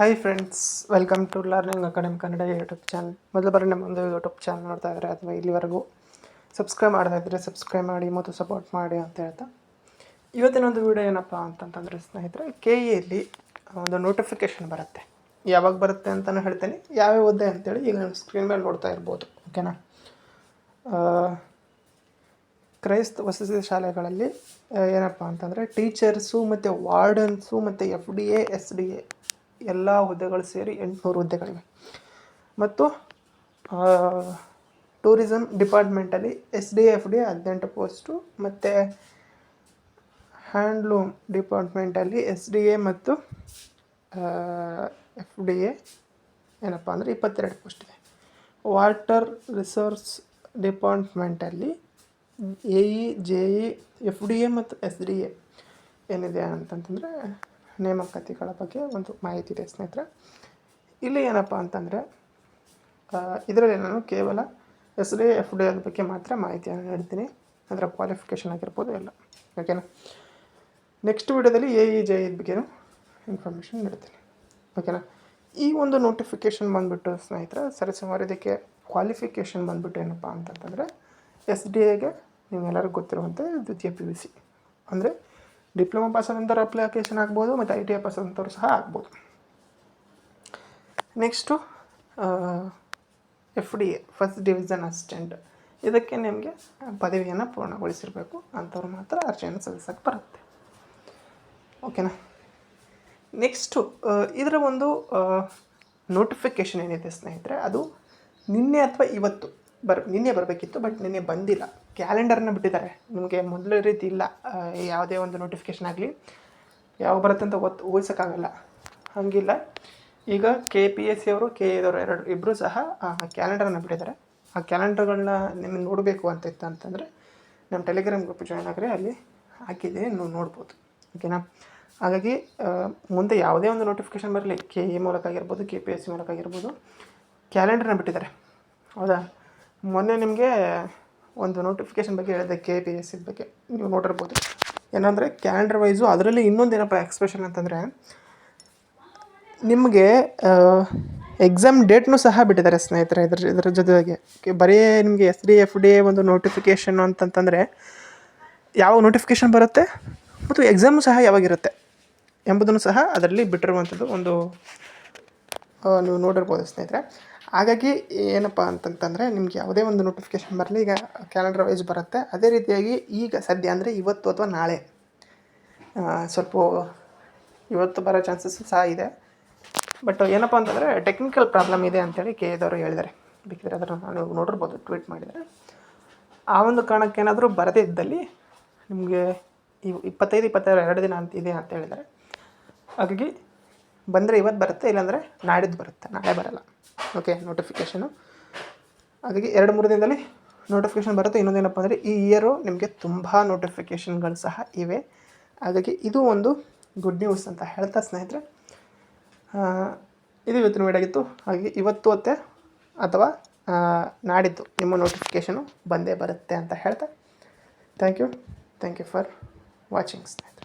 Hi friends, welcome to learning academy Kannada YouTube channel. ಮೊದಲು ಬಾರಿ ನಮ್ಮೊಂದು YouTube channel ನೋಡ್ತಾ ಇದ್ದಾರೆ ಅಥವಾ ಇಲ್ಲಿವರೆಗೂ ಸಬ್ಸ್ಕ್ರೈಬ್ ಮಾಡ್ತಾ ಇದ್ದರೆ ಸಬ್ಸ್ಕ್ರೈಬ್ ಮಾಡಿ ಮತ್ತು ಸಪೋರ್ಟ್ ಮಾಡಿ ಅಂತ ಹೇಳ್ತಾ, ಇವತ್ತಿನ ಒಂದು ವಿಡಿಯೋ ಏನಪ್ಪ ಅಂತಂತಂದರೆ ಸ್ನೇಹಿತರೆ, KEಯಲ್ಲಿ ಒಂದು ನೋಟಿಫಿಕೇಷನ್ ಬರುತ್ತೆ. ಯಾವಾಗ ಬರುತ್ತೆ ಅಂತಲೂ ಹೇಳ್ತೇನೆ, ಯಾವ್ಯಾವ ಹುದ್ದೆ ಅಂತೇಳಿ ಈಗ ನಾನು ಸ್ಕ್ರೀನ್ ಮೇಲೆ ನೋಡ್ತಾ ಇರ್ಬೋದು. ಓಕೆನಾ? ಕ್ರೈಸ್ತ ವಸತಿ ಶಾಲೆಗಳಲ್ಲಿ ಏನಪ್ಪ ಅಂತಂದರೆ ಟೀಚರ್ಸು ಮತ್ತು ವಾರ್ಡನ್ಸು ಮತ್ತು FDA SDA ಎಲ್ಲ ಹುದ್ದೆಗಳು ಸೇರಿ 800 ಹುದ್ದೆಗಳಿವೆ. ಮತ್ತು ಟೂರಿಸಮ್ ಡಿಪಾರ್ಟ್ಮೆಂಟಲ್ಲಿ SDA FDA 18 ಪೋಸ್ಟು, ಮತ್ತು ಹ್ಯಾಂಡ್ಲೂಮ್ ಡಿಪಾರ್ಟ್ಮೆಂಟಲ್ಲಿ SDA ಮತ್ತು FDA ಏನಪ್ಪ ಅಂದರೆ 22 ಪೋಸ್ಟ್ ಇದೆ. ವಾಟರ್ ರಿಸೋರ್ಸ್ ಡಿಪಾರ್ಟ್ಮೆಂಟಲ್ಲಿ AE JE FDA ಮತ್ತು SDA ಏನಿದೆ ಅಂತಂತಂದರೆ ನೇಮಕಾತಿಗಳ ಬಗ್ಗೆ ಒಂದು ಮಾಹಿತಿ ಇದೆ ಸ್ನೇಹಿತರೆ. ಇಲ್ಲಿ ಏನಪ್ಪ ಅಂತಂದರೆ ಇದರಲ್ಲಿ ನಾನು ಕೇವಲ SDA FDA ಬಗ್ಗೆ ಮಾತ್ರ ಮಾಹಿತಿಯನ್ನು ನೀಡ್ತೀನಿ, ಅದರ ಕ್ವಾಲಿಫಿಕೇಷನ್ ಆಗಿರ್ಬೋದು ಎಲ್ಲ. ಓಕೆನಾ? ನೆಕ್ಸ್ಟ್ ವಿಡಿಯೋದಲ್ಲಿ AE JE ಬಗ್ಗೆನೂ ಇನ್ಫಾರ್ಮೇಷನ್ ನೀಡ್ತೀನಿ. ಓಕೆನಾ? ಈ ಒಂದು ನೋಟಿಫಿಕೇಷನ್ ಬಂದುಬಿಟ್ಟು ಸ್ನೇಹಿತರೆ ಸರಿಸುಮಾರು ಇದಕ್ಕೆ ಕ್ವಾಲಿಫಿಕೇಷನ್ ಬಂದುಬಿಟ್ಟು ಏನಪ್ಪ ಅಂತಂತಂದರೆ SDAಗೆ ನಿಮ್ಗೆಲ್ಲರಿಗೂ ಗೊತ್ತಿರುವಂತೆ ದ್ವಿತೀಯ PUC ಅಂದರೆ ಡಿಪ್ಲೊಮಾ ಪಾಸ್ ಆದಂಥವ್ರು ಅಪ್ಲಿಕೇಶನ್ ಆಗ್ಬೋದು, ಮತ್ತು ITI ಪಾಸ್ ಆದಂಥವ್ರು ಸಹ ಆಗ್ಬೋದು. Next FDA first division assistant, ಇದಕ್ಕೆ ನಿಮಗೆ ಪದವಿಯನ್ನು ಪೂರ್ಣಗೊಳಿಸಿರಬೇಕು, ಅಂಥವ್ರು ಮಾತ್ರ ಅರ್ಜಿಯನ್ನು ಸಲ್ಲಿಸೋಕ್ಕೆ ಬರುತ್ತೆ. ಓಕೆನಾ? ನೆಕ್ಸ್ಟು ಇದರ ಒಂದು ನೋಟಿಫಿಕೇಷನ್ ಏನಿದೆ ಸ್ನೇಹಿತರೆ, ಅದು ನಿನ್ನೆ ಅಥವಾ ಇವತ್ತು ನಿನ್ನೆ ಬರಬೇಕಿತ್ತು, ಬಟ್ ನಿನ್ನೆ ಬಂದಿಲ್ಲ. ಕ್ಯಾಲೆಂಡರ್ನ ಬಿಟ್ಟಿದ್ದಾರೆ. ನಿಮಗೆ ಮೊದಲ ರೀತಿ ಇಲ್ಲ, ಯಾವುದೇ ಒಂದು ನೋಟಿಫಿಕೇಷನ್ ಆಗಲಿ ಯಾವಾಗ ಬರುತ್ತೆ ಅಂತ ಊಹಿಸೋಕ್ಕಾಗಲ್ಲ. ಹಾಗಿಲ್ಲ. ಈಗ KPSC ಅವರು KE ಇಬ್ಬರು ಸಹ ಕ್ಯಾಲೆಂಡರನ್ನು ಬಿಟ್ಟಿದ್ದಾರೆ. ಆ ಕ್ಯಾಲೆಂಡರ್ಗಳನ್ನ ನಿಮಗೆ ನೋಡಬೇಕು ಅಂತ ಇತ್ತು ಅಂತಂದರೆ ನಮ್ಮ ಟೆಲಿಗ್ರಾಮ್ ಗ್ರೂಪ್ ಜಾಯ್ನ್ ಆಗಿರಿ, ಅಲ್ಲಿ ಹಾಕಿದ್ದೀನಿ, ನೀವು ನೋಡ್ಬೋದು. ಓಕೆನಾ? ಹಾಗಾಗಿ ಮುಂದೆ ಯಾವುದೇ ಒಂದು ನೋಟಿಫಿಕೇಷನ್ ಬರಲಿ, KE ಮೂಲಕ ಆಗಿರ್ಬೋದು, KPSC ಮೂಲಕ ಆಗಿರ್ಬೋದು, ಕ್ಯಾಲೆಂಡರ್ನ ಬಿಟ್ಟಿದ್ದಾರೆ. ಹೌದಾ? ಮೊನ್ನೆ ನಿಮಗೆ ಒಂದು ನೋಟಿಫಿಕೇಷನ್ ಬಗ್ಗೆ ಹೇಳಿದೆ, KPSC ಬಗ್ಗೆ ನೀವು ನೋಡಿರ್ಬೋದು. ಏನಂದರೆ ಕ್ಯಾಲೆಂಡರ್ ವೈಸು, ಅದರಲ್ಲಿ ಇನ್ನೊಂದೇನಪ್ಪ ಎಕ್ಸ್ಪ್ರೆಷನ್ ಅಂತಂದರೆ ನಿಮಗೆ ಎಕ್ಸಾಮ್ ಡೇಟ್ನೂ ಸಹ ಬಿಟ್ಟಿದ್ದಾರೆ ಸ್ನೇಹಿತರೆ. ಇದರ ಜೊತೆಗೆ ಬರೀ ನಿಮಗೆ SDA FDA ಒಂದು ನೋಟಿಫಿಕೇಷನ್ ಅಂತಂತಂದರೆ ಯಾವ ನೋಟಿಫಿಕೇಷನ್ ಬರುತ್ತೆ ಮತ್ತು ಎಕ್ಸಾಮು ಸಹ ಯಾವಾಗಿರುತ್ತೆ ಎಂಬುದನ್ನು ಸಹ ಅದರಲ್ಲಿ ಬಿಟ್ಟಿರುವಂಥದ್ದು ಒಂದು ನೀವು ನೋಡಿರ್ಬೋದು ಸ್ನೇಹಿತರೆ. ಹಾಗಾಗಿ ಏನಪ್ಪ ಅಂತಂತಂದರೆ ನಿಮ್ಗೆ ಯಾವುದೇ ಒಂದು ನೋಟಿಫಿಕೇಷನ್ ಬರಲಿ, ಈಗ ಕ್ಯಾಲೆಂಡರ್ ವೈಸ್ ಬರುತ್ತೆ. ಅದೇ ರೀತಿಯಾಗಿ ಈಗ ಸದ್ಯ ಅಂದರೆ ಇವತ್ತು ಅಥವಾ ನಾಳೆ ಸ್ವಲ್ಪ ಇವತ್ತು ಬರೋ ಚಾನ್ಸಸ್ ಸಹ ಇದೆ. ಬಟ್ ಏನಪ್ಪ ಅಂತಂದರೆ ಟೆಕ್ನಿಕಲ್ ಪ್ರಾಬ್ಲಮ್ ಇದೆ ಅಂತೇಳಿ KEದವರು ಹೇಳಿದ್ದಾರೆ. ಬೇಕಿದ್ರೆ ಅದನ್ನು ನಾನು ನೋಡಿರ್ಬೋದು, ಟ್ವೀಟ್ ಮಾಡಿದರೆ. ಆ ಒಂದು ಕಾರಣಕ್ಕೆ ಏನಾದರೂ ಬರದೇ ಇದ್ದಲ್ಲಿ ನಿಮಗೆ 25, 26, 2 ದಿನ ಅಂತ ಇದೆ ಅಂತ ಹೇಳಿದ್ದಾರೆ. ಹಾಗಾಗಿ ಬಂದರೆ ಇವತ್ತು ಬರುತ್ತೆ, ಇಲ್ಲಾಂದರೆ ನಾಡಿದ್ದು ಬರುತ್ತೆ, ನಾಳೆ ಬರೋಲ್ಲ. Okay, notification. ಹಾಗಾಗಿ 2-3 ದಿನದಲ್ಲಿ ನೋಟಿಫಿಕೇಷನ್ ಬರುತ್ತೆ. ಇನ್ನೊಂದೇನಪ್ಪ ಅಂದರೆ ಈ ಇಯರು ನಿಮಗೆ ತುಂಬ ನೋಟಿಫಿಕೇಷನ್ಗಳು ಸಹ ಇವೆ. ಹಾಗಾಗಿ ಇದು ಒಂದು ಗುಡ್ ನ್ಯೂಸ್ ಅಂತ ಹೇಳ್ತಾ ಸ್ನೇಹಿತರೆ, ಇದು ಇವತ್ತಿನ ವಿಡಿಯೋ ಆಗಿತ್ತು. ಹಾಗೆ ಇವತ್ತು ಅಥವಾ ನಾಡಿದ್ದು ನಿಮ್ಮ ನೋಟಿಫಿಕೇಷನು ಬಂದೇ ಬರುತ್ತೆ ಅಂತ ಹೇಳ್ತಾ ಥ್ಯಾಂಕ್ ಯು ಫಾರ್ ವಾಚಿಂಗ್ ಸ್ನೇಹಿತರೆ.